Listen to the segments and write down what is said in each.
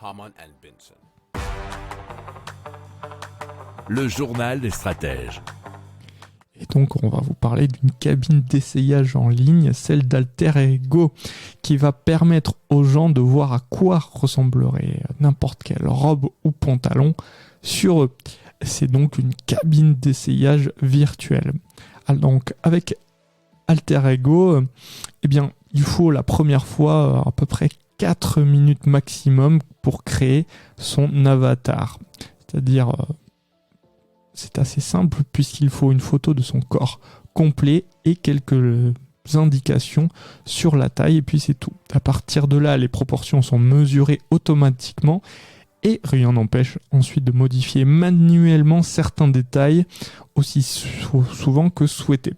Harman & Benson. Le journal des stratèges. Et donc, on va vous parler d'une cabine d'essayage en ligne, celle d'Alter Ego, qui va permettre aux gens de voir à quoi ressemblerait n'importe quelle robe ou pantalon sur eux. C'est donc une cabine d'essayage virtuelle. Donc, avec Alter Ego, eh bien, il faut la première fois à peu près 4 minutes maximum pour créer son avatar. C'est-à-dire, c'est assez simple puisqu'il faut une photo de son corps complet et quelques indications sur la taille et puis c'est tout. À partir de là, les proportions sont mesurées automatiquement et rien n'empêche ensuite de modifier manuellement certains détails aussi souvent que souhaité.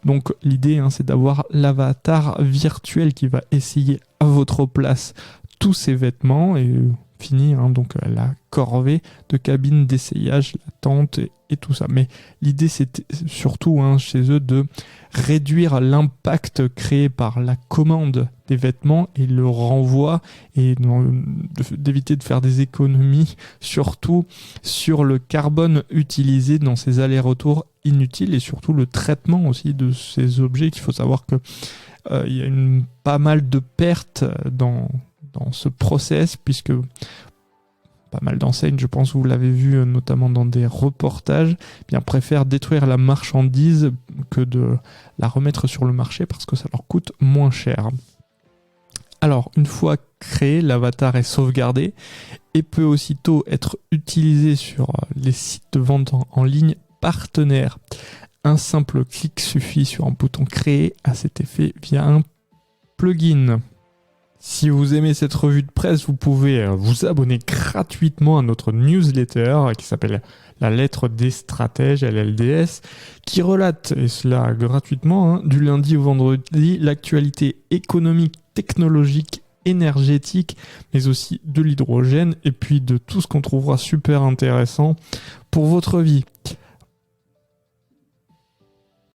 Donc l'idée, c'est d'avoir l'avatar virtuel qui va essayer à votre place tous ces vêtements et fini, donc la corvée de cabine d'essayage, la tente et tout ça. Mais l'idée, c'est surtout chez eux de réduire l'impact créé par la commande des vêtements et le renvoi et d'éviter de faire des économies, surtout sur le carbone utilisé dans ces allers-retours inutiles et surtout le traitement aussi de ces objets. Il faut savoir que il y a pas mal de pertes dans ce process, puisque pas mal d'enseignes, je pense que vous l'avez vu notamment dans des reportages, préfèrent détruire la marchandise que de la remettre sur le marché parce que ça leur coûte moins cher. Alors, une fois créé, l'avatar est sauvegardé et peut aussitôt être utilisé sur les sites de vente en ligne partenaires. Un simple clic suffit sur un bouton créé à cet effet via un plugin. Si vous aimez cette revue de presse, vous pouvez vous abonner gratuitement à notre newsletter qui s'appelle La Lettre des Stratèges, LLDS, qui relate, et cela gratuitement, du lundi au vendredi, l'actualité économique, technologique, énergétique, mais aussi de l'hydrogène, et puis de tout ce qu'on trouvera super intéressant pour votre vie.